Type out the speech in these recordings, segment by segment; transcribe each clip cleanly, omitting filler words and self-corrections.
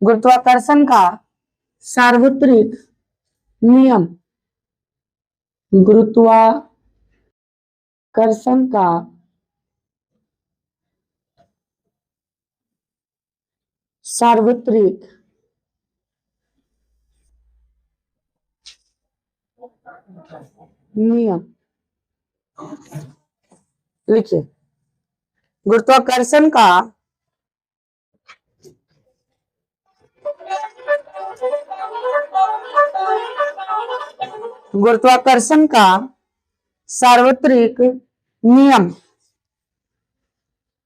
गुरुत्वाकर्षण का सार्वत्रिक नियम। गुरुत्वाकर्षण का सार्वत्रिक नियम लिखिए। गुरुत्वाकर्षण का सार्वत्रिक नियम।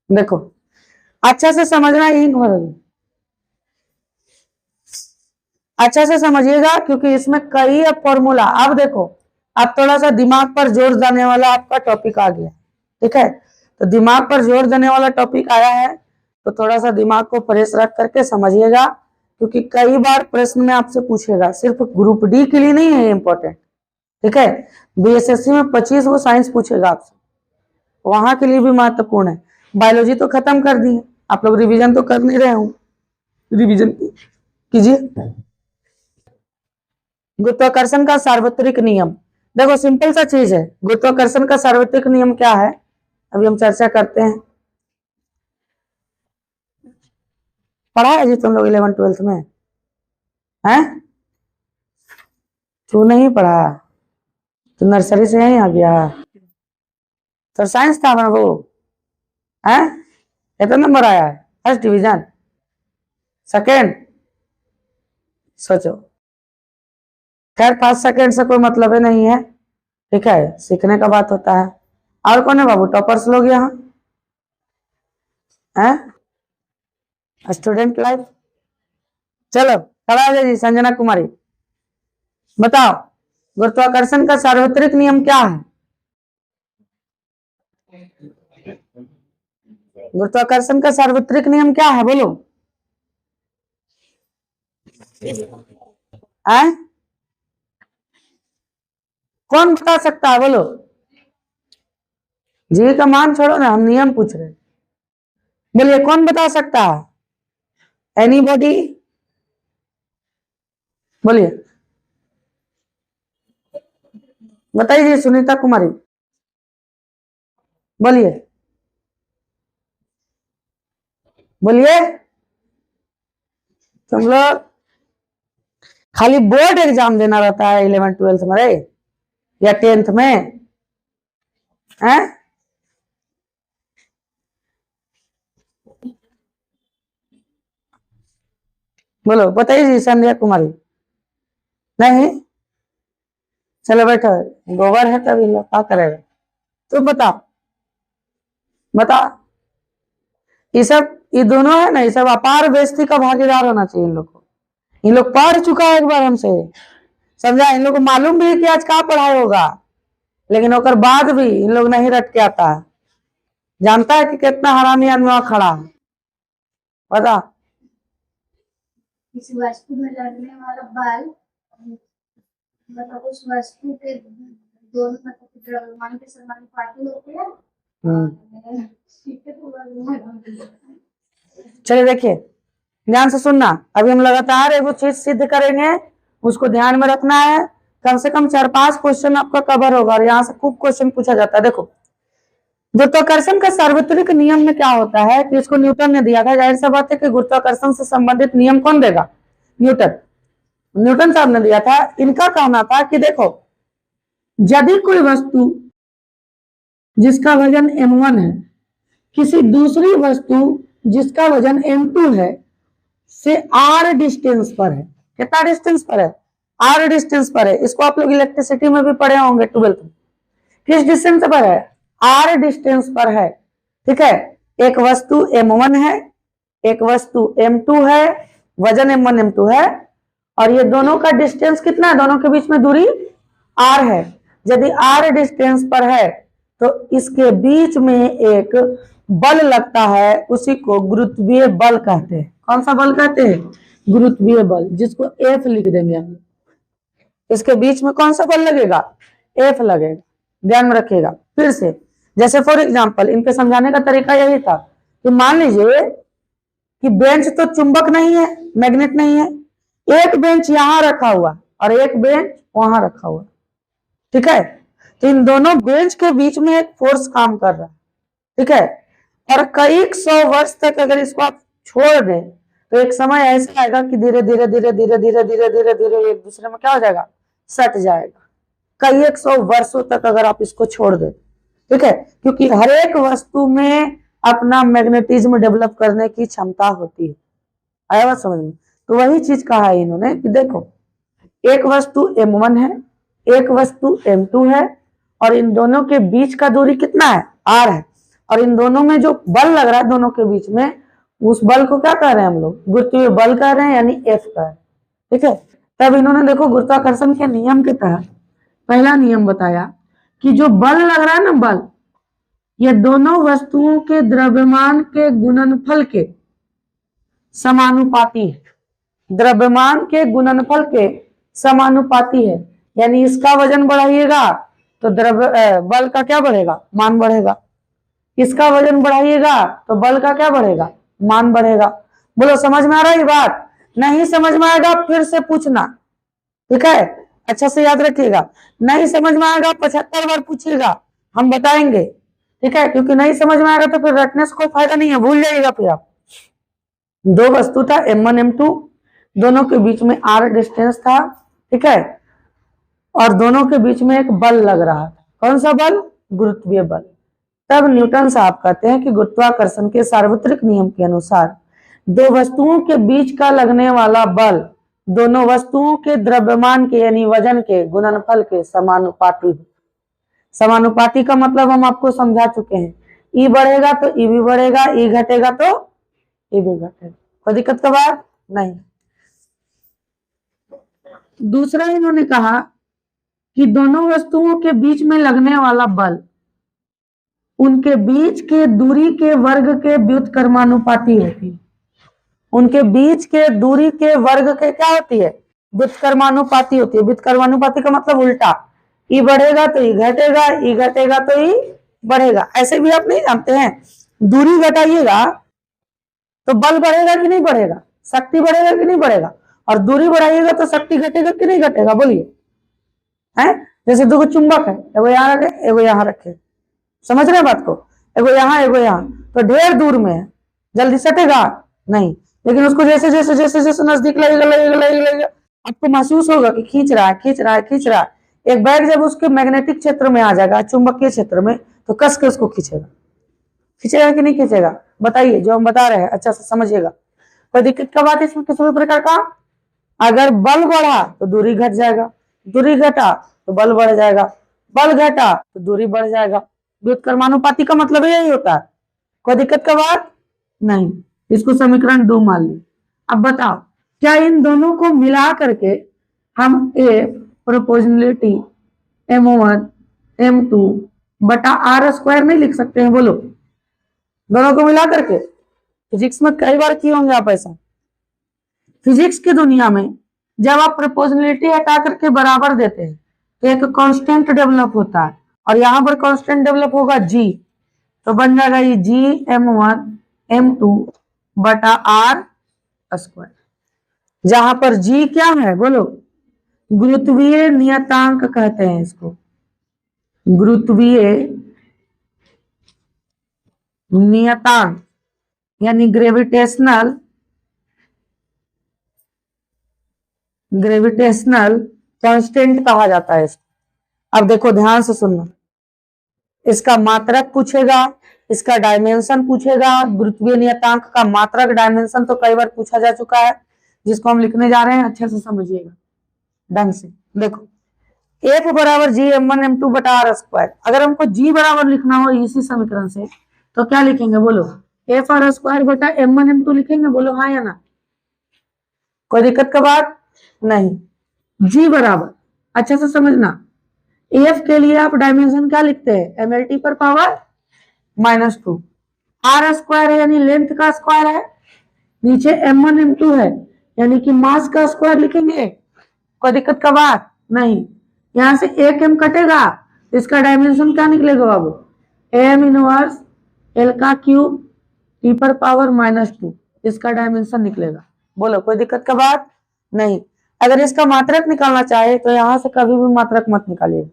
देखो अच्छा से समझना, इंक भरोगे, अच्छा से समझिएगा क्योंकि इसमें कई फॉर्मूला। अब देखो, अब थोड़ा सा दिमाग पर जोर देने वाला आपका टॉपिक आ गया, ठीक है। तो दिमाग पर जोर देने वाला टॉपिक आया है तो थोड़ा सा दिमाग को फ्रेश रख करके समझिएगा, क्योंकि कई बार प्रश्न में आपसे पूछेगा। सिर्फ ग्रुप डी के लिए नहीं है इंपॉर्टेंट, ठीक है। बीएसएससी में 25 को साइंस पूछेगा आपसे, वहां के लिए भी महत्वपूर्ण है। बायोलॉजी तो खत्म कर दी है आप लोग, रिवीजन तो कर नहीं रहे हो, रिवीजन कीजिए। गुरुत्वाकर्षण का सार्वत्रिक नियम, देखो सिंपल सा चीज है। गुरुत्वाकर्षण का सार्वत्रिक नियम क्या है, अभी हम चर्चा करते हैं। पढ़ा है जी तुम लोग 11th-12th में, हैं? तू नहीं पढ़ा, तू नर्सरी से यहीं आ गया। तो साइंस था वो, हैं? कितना नंबर आया है? First division, second? सोचो। खैर फर्स्ट सेकेंड से कोई मतलब ही नहीं है, ठीक है, सीखने का बात होता है। और कौन है बाबू टॉपर्स लोग यहाँ, हैं? Student life. चलो खड़ा हो जाइए संजना कुमारी, बताओ गुरुत्वाकर्षण का सार्वत्रिक नियम क्या है? गुरुत्वाकर्षण का सार्वत्रिक नियम क्या है, बोलो। हैं? कौन बता सकता है, बोलो। जी का मान छोड़ो ना, हम नियम पूछ रहे हैं। बोलिए कौन बता सकता है? एनीबॉडी, बोलिए, बताइए सुनीता कुमारी, बोलिए बोलिए। तुम लोग खाली बोर्ड एग्जाम देना रहता है 11th-12th में रे, या 10th में, हैं? बोलो बताइए जी संध्या कुमारी। नहीं, चलो बैठो, गोबर है तभी लोग क्या करेगा। तुम बताओ, बता। ये सब, ये दोनों है ना, ये सब अपार बेइज्जती का भागीदार होना चाहिए इन लोग को। इन लोग पढ़ चुका है एक बार हमसे, समझा। इन लोग को मालूम भी है कि आज क्या पढ़ाई होगा, लेकिन ओकर बाद भी इन लोग नहीं रट के आता है। जानता है कि कितना हरामी आदमी वहां खड़ा है, बता। किसी वस्तु में लगने वाला बल, मतलब उस वस्तु के दोनों मतलब द्रव्यमान के समानुपाती होते हैं। चलिए देखिए, ध्यान से सुनना। अभी हम लगातार एक चीज सिद्ध करेंगे, उसको ध्यान में रखना है। कम से कम 4-5 क्वेश्चन आपका कवर होगा और यहाँ से खूब क्वेश्चन पूछा जाता है। देखो गुरुत्वाकर्षण का सार्वत्रिक नियम में क्या होता है कि इसको न्यूटन ने दिया था। जाहिर सा बात है कि गुरुत्वाकर्षण से संबंधित नियम कौन देगा, न्यूटन साहब ने दिया था। इनका कहना था कि देखो, यदि कोई वस्तु जिसका वजन m1 है किसी दूसरी वस्तु जिसका वजन m2 है से r डिस्टेंस पर है, कितना डिस्टेंस पर है, r डिस्टेंस पर है। इसको आप लोग इलेक्ट्रिसिटी में भी पढ़े होंगे 12th में। किस डिस्टेंस पर है, r डिस्टेंस पर है, ठीक है। एक वस्तु m1 है, एक वस्तु m2 है, वजन m1 m2 है, और ये दोनों का डिस्टेंस कितना है, दोनों के बीच में दूरी r है। यदि r डिस्टेंस पर है तो इसके बीच में एक बल लगता है, उसी को गुरुत्वीय बल कहते हैं। कौन सा बल कहते हैं, गुरुत्वीय बल, जिसको F लिख देंगे हम। इसके बीच में कौन सा बल लगेगा, F लगेगा, ध्यान में रखिएगा। फिर से, जैसे फॉर एग्जांपल इनके समझाने का तरीका यही था कि मान लीजिए कि बेंच तो चुंबक नहीं है, मैग्नेट नहीं है, एक बेंच यहां रखा हुआ और एक बेंच वहां रखा हुआ, ठीक है। तो इन दोनों बेंच के बीच में एक फोर्स काम कर रहा है, ठीक है। और कई 100 वर्ष तक अगर इसको आप छोड़ दें तो एक समय ऐसा आएगा कि धीरे धीरे धीरे धीरे धीरे धीरे धीरे धीरे एक दूसरे में क्या हो जाएगा, सट जाएगा। कई 100 वर्षों तक अगर आप इसको छोड़ दें, ठीक है, क्योंकि हर एक वस्तु में अपना मैग्नेटिज्म डेवलप करने की क्षमता होती है। आया बात समझ में? तो वही चीज कहा है इन्होंने कि देखो एक वस्तु M1 है, एक वस्तु M2 है, और इन दोनों के बीच का दूरी कितना है, R है, और इन दोनों में जो बल लग रहा है दोनों के बीच में, उस बल को क्या कह रहे हैं हम लोग, गुरुत्वीय बल कह रहे हैं, यानी F कह रहे हैं, ठीक है। तब इन्होंने देखो गुरुत्वाकर्षण के नियम के तहत पहला नियम बताया कि जो बल लग रहा है ना, बल, ये दोनों वस्तुओं के द्रव्यमान के गुणनफल के समानुपाती है, द्रव्यमान के गुणनफल के समानुपाती है। यानी इसका वजन बढ़ाइएगा तो बल का क्या बढ़ेगा, मान बढ़ेगा। इसका वजन बढ़ाइएगा तो बल का क्या बढ़ेगा, मान बढ़ेगा। बोलो समझ में आ रहा है ये बात? नहीं समझ में आएगा फिर से पूछना, ठीक है, अच्छा से याद रखिएगा। नहीं समझ में आएगा 75 बार पूछिएगा, हम बताएंगे, ठीक है, क्योंकि नहीं समझ में आएगा तो फिर रटने से कोई फायदा नहीं है, भूल जाइएगा फिर आप। दो वस्तु था M1 M2, दोनों के बीच में R डिस्टेंस था, ठीक है, और दोनों के बीच में एक बल लग रहा था। कौन सा बल? गुरुत्वीय बल। तब न्यूटन साहब कहते हैं कि गुरुत्वाकर्षण के सार्वत्रिक नियम के अनुसार दो वस्तुओं के बीच का लगने वाला बल दोनों वस्तुओं के द्रव्यमान के यानी वजन के गुणनफल के समानुपाती है। समानुपाती का मतलब हम आपको समझा चुके हैं, ई बढ़ेगा तो ई भी बढ़ेगा, ई घटेगा तो ई भी घटेगा। कोई दिक्कत का बात नहीं। दूसरा इन्होंने कहा कि दोनों वस्तुओं के बीच में लगने वाला बल उनके बीच के दूरी के वर्ग के व्युत्क्रमानुपाती होती है। उनके बीच के दूरी के वर्ग के क्या होती है, व्युत्क्रमानुपाती होती है। व्युत्क्रमानुपाती का मतलब उल्टा, ई बढ़ेगा तो ई घटेगा, ई घटेगा तो ई बढ़ेगा। ऐसे भी आप नहीं जानते हैं, दूरी घटाइएगा तो बल बढ़ेगा कि नहीं बढ़ेगा, शक्ति बढ़ेगा कि नहीं बढ़ेगा, और दूरी बढ़ाइएगा तो शक्ति घटेगा कि नहीं घटेगा, बोलिए। है जैसे दो चुंबक है, एगो यहाँ रखे एगो यहाँ रखे, समझ रहे हैं बात को, एगो यहाँ, तो ढेर दूर में है, जल्दी सटेगा नहीं, लेकिन उसको जैसे जैसे जैसे जैसे नजदीक लगेगा आपको महसूस होगा कि खींच रहा है। एक बैग जब उसके मैग्नेटिक क्षेत्र में आ जाएगा, चुंबकीय क्षेत्र में, तो कस के उसको खींचेगा कि नहीं खींचेगा, बताइए, जो हम बता रहे हैं अच्छा से समझिएगा। कोई दिक्कत का बात इसमें किसी भी प्रकार का? अगर बल बढ़ा तो दूरी घट जाएगा, दूरी घटा तो बल बढ़ जाएगा, बल घटा तो दूरी बढ़ जाएगा। व्युत्क्रमानुपाती का मतलब यही होता है। कोई दिक्कत का बात नहीं। इसको समीकरण 2 मान ली। अब बताओ क्या इन दोनों को मिला करके हम ए प्रोपोर्शनलिटी M1 M2 बटा R स्क्वायर नहीं लिख सकते हैं? बोलो, दोनों को मिला करके। फिजिक्स में कई बार किए होंगे आप ऐसा। फिजिक्स की दुनिया में जब आप प्रोपोर्शनलिटी हटा करके बराबर देते हैं तो एक कांस्टेंट डेवलप होता है, और यहां पर कांस्टेंट डेवलप होगा G, तो बन जाएगा ये G M1 M2 बटा R स्क्वायर, जहां पर G क्या है, बोलो, गुरुत्वीय नियतांक कहते हैं इसको, गुरुत्वीय नियतांक यानी ग्रेविटेशनल कांस्टेंट कहा जाता है इसको। अब देखो ध्यान से सुनना, इसका मात्रक पूछेगा, इसका डायमेंशन पूछेगा। गुरुत्वीय नियतांक का मात्रक डायमेंशन तो कई बार पूछा जा चुका है, जिसको हम लिखने जा रहे हैं, अच्छे से समझिएगा ढंग से। देखो F बराबर G M1 M2 बटा R स्क्वायर। अगर हमको G बराबर लिखना हो इसी समीकरण से तो क्या लिखेंगे, बोलो, F R स्क्वायर बटा M1 M2 लिखेंगे, बोलो हाँ या ना? कोई दिक्कत का बात नहीं। G बराबर, अच्छा से समझना, F के लिए आप डायमेंशन क्या लिखते हैं, MLT पर पावर -2। R स्क्वायर है यानी लेंथ का स्क्वायर है, नीचे M1 M2 है यानी कि मास का स्क्वायर लिखेंगे। कोई दिक्कत का बात नहीं। यहां से एक m कटेगा, इसका डायमेंशन क्या निकलेगा बाबू, m इनवर्स l का क्यूब t पर पावर -2। इसका डायमेंशन निकलेगा। बोलो कोई दिक्कत का बात नहीं। अगर इसका मात्रक निकालना चाहे तो यहां से कभी भी मात्रक मत निकालिए।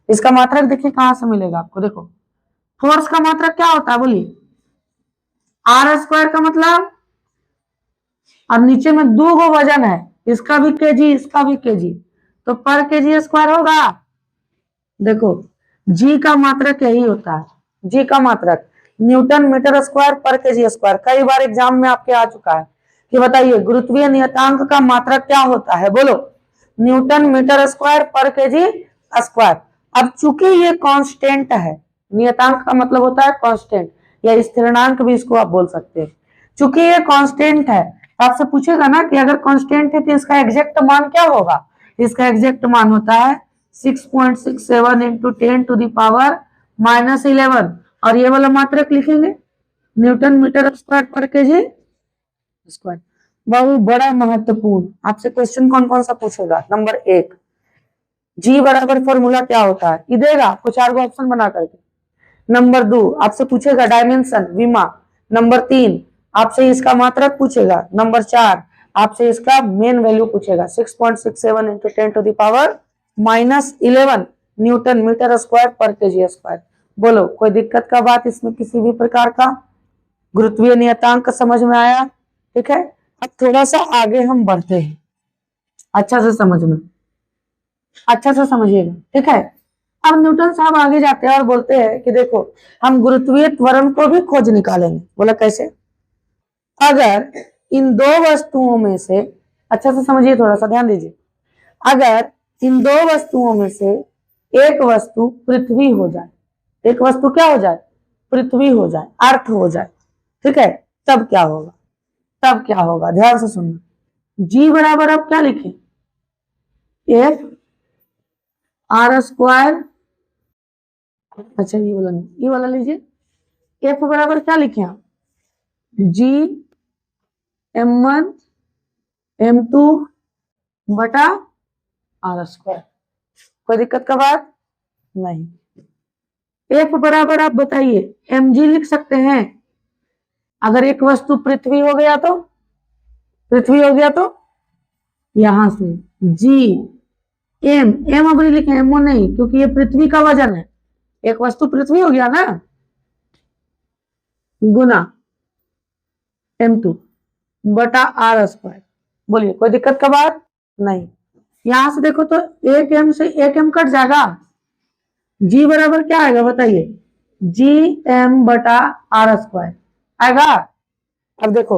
इसका मात्रक देखिए कहां से मिलेगा आपको। देखो फोर्स का मात्रक क्या होता है बोलिए, आर स्क्वायर का मतलब, और नीचे में दो गो वजन है, इसका भी केजी इसका भी केजी, तो पर केजी स्क्वायर होगा। देखो जी का मात्रक यही होता है, जी का मात्रक न्यूटन मीटर स्क्वायर पर केजी स्क्वायर। कई बार एग्जाम में आपके आ चुका है कि बताइए गुरुत्वीय नियतांक का मात्रक क्या होता है, बोलो न्यूटन मीटर स्क्वायर पर केजी स्क्वायर। अब चूंकि ये कांस्टेंट है, नियतांक का मतलब होता है कांस्टेंट या स्थिरांक भी इसको आप बोल सकते हैं। चूंकि ये कांस्टेंट है, आपसे पूछेगा ना कि अगर कांस्टेंट है तो इसका एग्जैक्ट मान क्या होगा। इसका एग्जैक्ट मान होता है 6.67 इंटू 10 टू द पावर -11, और ये वाला मात्रक लिखेंगे न्यूटन मीटर स्क्वायर पर केजी स्क्वायर। बहुत बड़ा महत्वपूर्ण आपसे क्वेश्चन कौन कौन सा पूछेगा। नंबर 1 जी बराबर फॉर्मूला क्या होता है, ये देगा कुछ 4 ऑप्शन बना करके। नंबर 2 आपसे पूछेगा डायमेंशन विमा। नंबर 3 आपसे इसका मात्रक पूछेगा। नंबर 4 आपसे इसका मेन वैल्यू पूछेगा 6.67 into 10 to the power -11 newton metre square पर केजी स्क्वायर। बोलो कोई दिक्कत का बात इसमें किसी भी प्रकार का। गुरुत्वीय नियतांक समझ में आया, ठीक है। अब थोड़ा सा आगे हम बढ़ते हैं, अच्छा से समझ में, अच्छा से समझिएगा, ठीक है। अब न्यूटन साहब आगे जाते हैं और बोलते हैं कि देखो हम गुरुत्वीय त्वरण को भी खोज निकालेंगे। बोला कैसे, अगर इन दो वस्तुओं में से, अच्छा से समझिए थोड़ा सा ध्यान दीजिए, अगर इन दो वस्तुओं में से एक वस्तु पृथ्वी हो जाए, एक वस्तु क्या हो जाए, पृथ्वी हो जाए, अर्थ हो जाए, ठीक है, तब क्या होगा, तब क्या होगा, ध्यान से सुनना। जी बराबर अब क्या लिखें, एफ आर स्क्वायर, अच्छा ये वाला नहीं, ये वाला लीजिए, एफ बराबर क्या लिखे आप, जी m1 m2 बटा आर स्क्वायर। कोई दिक्कत का बात नहीं। एफ बराबर आप बताइए mg लिख सकते हैं, अगर एक वस्तु पृथ्वी हो गया तो, पृथ्वी हो गया तो यहां से जी एम अब नहीं लिखे, एमओ नहीं, क्योंकि ये पृथ्वी का वजन है, एक वस्तु पृथ्वी हो गया ना, गुना m2 बटा आर स्क्वायर। बोलिए कोई दिक्कत का बात नहीं। यहां से देखो तो एक एम से एक एम कट जाएगा, जी बराबर क्या आएगा बताइए, जी एम बटा आर स्क्वायर आएगा। अब देखो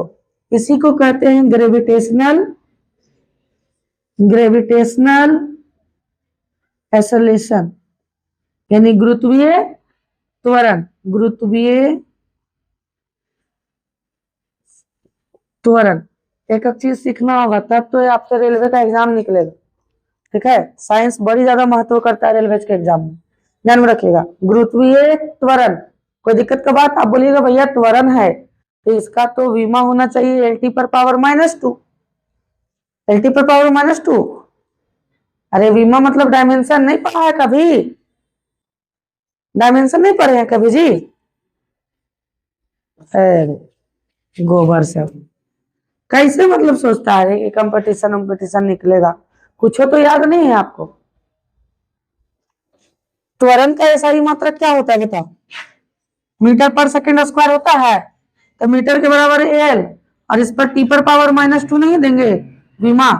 इसी को कहते हैं ग्रेविटेशनल, ग्रेविटेशनल एक्सेलरेशन, यानी गुरुत्वीय त्वरण, गुरुत्वीय त्वरण। एक एक चीज सीखना होगा तब तो आपसे रेलवे का एग्जाम निकलेगा, ठीक है। साइंस बड़ी ज्यादा महत्व करता है रेलवे के एग्जाम में, ध्यान में रखिएगा। गुरुत्वीय त्वरण, कोई दिक्कत का बात, आप बोलिएगा भैया त्वरण है तो इसका तो विमा होना चाहिए एल पर पावर -2, एल पर पावर -2। अरे विमा मतलब डायमेंशन नहीं पढ़ा है कभी, डायमेंशन नहीं पढ़े हैं कभी जी, गोबर से कैसे मतलब सोचता है कि कंपटीशन निकलेगा, कुछ तो याद नहीं है आपको। त्वरण का ऐसा ही मात्रक क्या होता है बताओ, मीटर पर सेकंड स्क्वायर होता है, तो मीटर के बराबर एल, और इस पर टी पर पावर -2 नहीं देंगे विमा,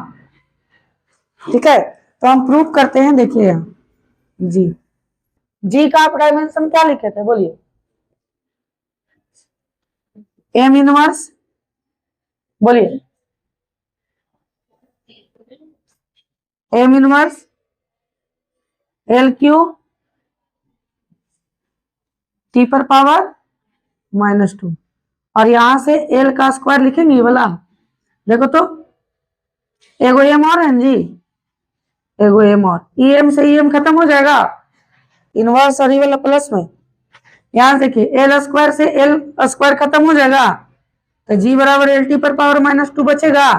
ठीक है। तो हम प्रूव करते हैं, देखिए यहाँ जी, जी का आप डायमेंशन क्या लिखे थे बोलिए, एम इनवर्स, बोलिए M inverse L Q T पर पावर -2, और यहां से एल का स्क्वायर लिखेंगे ये वाला, देखो तो एगो एम और है जी, एगो एम और ई एम से ई एम खत्म हो जाएगा, इनवर्स और ये वाला प्लस में, यहां देखिए एल स्क्वायर से एल स्क्वायर खत्म हो जाएगा, तो जी बराबर एल टी पर पावर -2 बचेगा,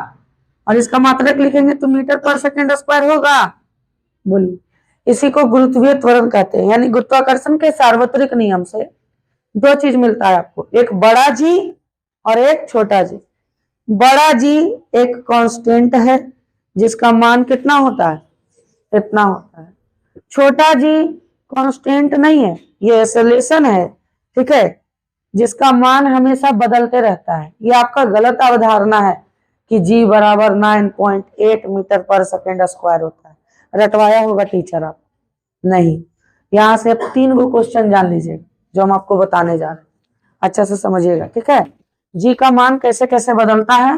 और इसका मात्रक लिखेंगे तो मीटर पर सेकंड स्क्वायर होगा। बोलिए इसी को गुरुत्वीय त्वरण कहते हैं, यानी गुरुत्वाकर्षण के सार्वत्रिक नियम से दो चीज मिलता है आपको, एक बड़ा जी और एक छोटा जी। बड़ा जी एक कांस्टेंट है जिसका मान कितना होता है, इतना होता है। छोटा जी कांस्टेंट नहीं है, ये एक्सेलेरेशन है, ठीक है, जिसका मान हमेशा बदलते रहता है। ये आपका गलत अवधारणा है कि जी बराबर 9.8 मीटर पर सेकेंड स्क्वायर होता है, रटवाया होगा टीचर आप, नहीं। यहाँ से आप 3 गो क्वेश्चन जान लीजिए जो हम आपको बताने जा रहे हैं, अच्छा से समझिएगा, ठीक है। जी का मान कैसे कैसे बदलता है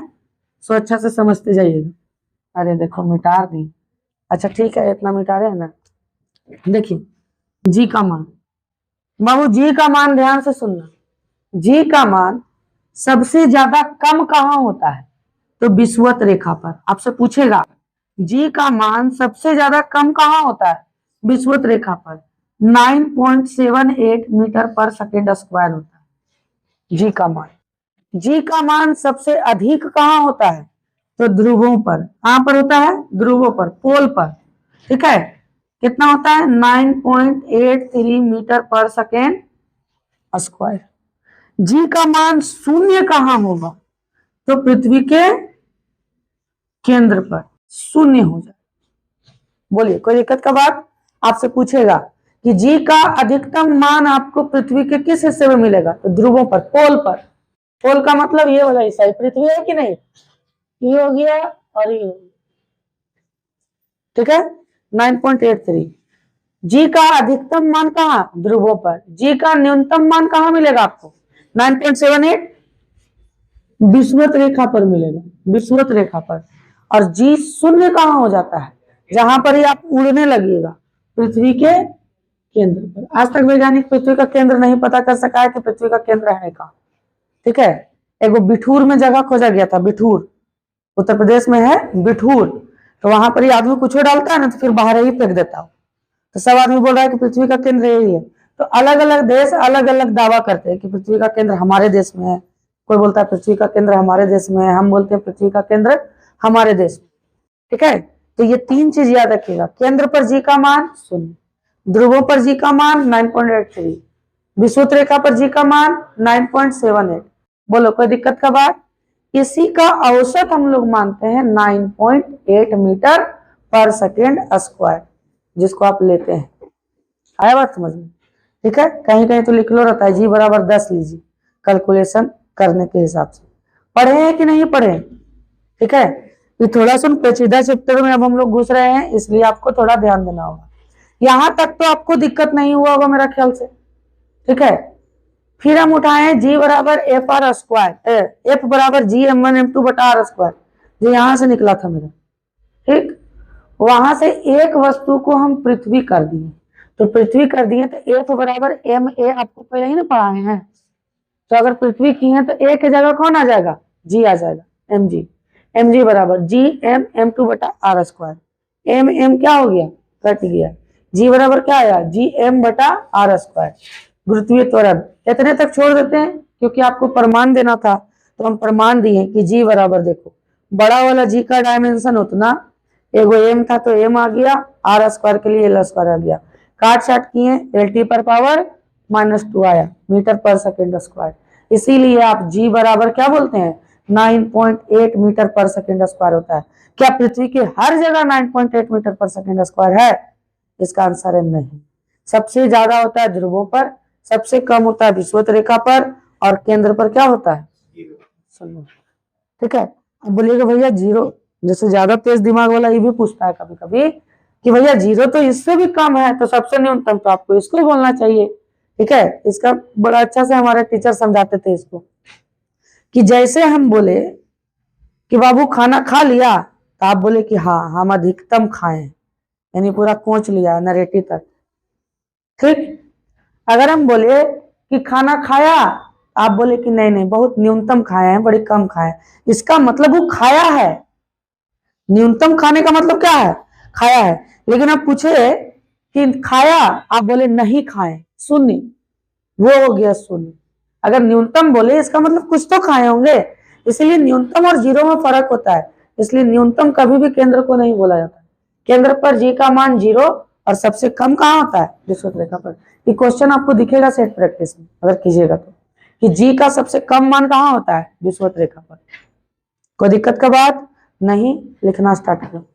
सो अच्छा से समझते जाइएगा। अरे देखो मिटार दी, अच्छा ठीक है, इतना मिटा रहे हैं ना। देखिए जी का मान, बाबू जी का मान ध्यान से सुनना, जी का मान सबसे ज्यादा कम कहाँ होता है, तो विषुवत रेखा पर। आपसे पूछेगा जी का मान सबसे ज्यादा कम कहाँ होता है, विषुवत रेखा पर। 9.78 मीटर पर सेकेंड स्क्वायर होता है जी का मान। जी का मान सबसे अधिक कहाँ होता है, तो ध्रुवों पर। कहां पर होता है, ध्रुवों पर, पोल पर, ठीक है। कितना होता है, 9.83 मीटर पर सेकेंड स्क्वायर। जी का मान शून्य कहां होगा, तो पृथ्वी के केंद्र पर शून्य हो जाए। बोलिए कोई दिक्कत का बात, आपसे पूछेगा कि जी का अधिकतम मान आपको पृथ्वी के किस हिस्से में मिलेगा, तो ध्रुवों पर, पोल पर। पोल का मतलब ये वाला हिस्सा पृथ्वी है कि नहीं, ये हो गया और ये हो गया, ठीक है। 9.83। जी का अधिकतम मान कहाँ, ध्रुवों पर। जी का न्यूनतम मान कहाँ मिलेगा आपको, 9.78 विषुवत रेखा पर मिलेगा, विषुवत रेखा पर। और जी शून्य कहाँ हो जाता है, जहां पर ही आप उड़ने लगिएगा, पृथ्वी के केंद्र पर। आज तक वैज्ञानिक पृथ्वी का केंद्र नहीं पता कर सका है कि पृथ्वी का केंद्र है कहाँ, ठीक है। एगो बिठूर में जगह खोजा गया था, बिठूर उत्तर प्रदेश में है बिठूर, तो वहां पर ही आदमी कुछ डालता है ना तो फिर बाहर ही फेंक देता हो, तो सब आदमी बोल रहा है कि पृथ्वी का केंद्र यही है। तो अलग अलग देश अलग अलग दावा करते हैं कि पृथ्वी का केंद्र हमारे देश में है, कोई बोलता है पृथ्वी का केंद्र हमारे देश में है, हम बोलते हैं पृथ्वी का केंद्र हमारे देश में, ठीक है। तो ये 3 चीज याद रखिएगा, केंद्र पर जी का मान 0, ध्रुवों पर जी का मान 9.83, विषुवत रेखा पर जी का मान 9.78। बोलो कोई दिक्कत का बात। इसी का औसत हम लोग मानते हैं 9.8 मीटर पर सेकेंड स्क्वायर, जिसको आप लेते हैं। आया बात समझ में, ठीक है। कहीं कहीं तो लिख लो रहता है जी बराबर 10 लीजिए, कैलकुलेशन करने के हिसाब से। पढ़े हैं कि नहीं पढ़े, ठीक है। ये थोड़ा सा पेचीदा चैप्टर में अब हम लोग घुस रहे हैं, इसलिए आपको थोड़ा ध्यान देना होगा। यहां तक तो आपको दिक्कत नहीं हुआ होगा मेरा ख्याल से, ठीक है। फिर हम उठाए जी बराबर एफ आर स्क्वायर, एफ बराबर जी m1 m2 बटा आर स्क्वायर, जो यहां से निकला था मेरा, ठीक। वहां से एक वस्तु को हम पृथ्वी कर दिए, तो पृथ्वी कर दिए तो एफ बराबर एम ए, आपको पहले ही ना पढ़ाए हैं। तो अगर पृथ्वी की है तो ए की जगह कौन आ जाएगा, जी आ जाएगा, एम जी। एम जी बराबर जी m2 बटा आर स्क्वायर। एम एम क्या हो गया, कट गया। जी बराबर क्या आया, जी एम बटा आर स्क्वायर। गुरुत्वीय त्वरण इतने तक छोड़ देते हैं क्योंकि आपको प्रमाण देना था, तो हम प्रमाण दिए कि जी बराबर, देखो बड़ा वाला जी का डायमेंशन उतना, एगो एम था तो एम आ गया, आर स्क्वायर के लिए एल स्क्वायर आ गया। काट छाट किए, एल टी पर पावर -2 आया मीटर पर सेकेंड स्क्वायर। इसीलिए आप जी बराबर क्या बोलते हैं, 9.8 मीटर पर सेकेंड स्क्वायर होता है। क्या पृथ्वी की हर जगह 9.8 मीटर पर सेकेंड स्क्वायर है, इसका आंसर है नहीं। सबसे ज्यादा होता है ध्रुवों पर, सबसे कम होता है विषुवत रेखा पर, और केंद्र पर क्या होता है, सुनो, ठीक है। अब बोलिएगा भैया जीरो, जैसे ज्यादा तेज दिमाग वाला ये भी पूछता है कभी कभी कि भैया जीरो तो इससे भी कम है, तो सबसे न्यूनतम तो आपको इसको बोलना चाहिए, ठीक है। इसका बड़ा अच्छा से हमारे टीचर समझाते थे इसको, कि जैसे हम बोले कि बाबू खाना खा लिया, तो आप बोले कि हाँ हम अधिकतम खाए, यानी पूरा कोंच लिया नरेटी तक, ठीक। अगर हम बोले कि खाना खाया, आप बोले कि नहीं नहीं बहुत न्यूनतम खाए हैं, बड़ी कम खाए, इसका मतलब वो खाया है। न्यूनतम खाने का मतलब क्या है, खाया है। लेकिन आप पूछे कि खाया, आप बोले नहीं खाए, शून्य, वो हो गया शून्य। अगर न्यूनतम बोले इसका मतलब कुछ तो खाए होंगे, इसलिए न्यूनतम और जीरो में फर्क होता है, इसलिए न्यूनतम कभी भी केंद्र को नहीं बोला जाता। केंद्र पर जी का मान 0 और सबसे कम कहाँ होता है, विषुवत रेखा पर। ये क्वेश्चन आपको दिखेगा सेट प्रैक्टिस में अगर कीजिएगा तो, कि जी का सबसे कम मान कहाँ होता है, विषुवत रेखा पर। कोई दिक्कत का बात नहीं, लिखना स्टार्ट करो।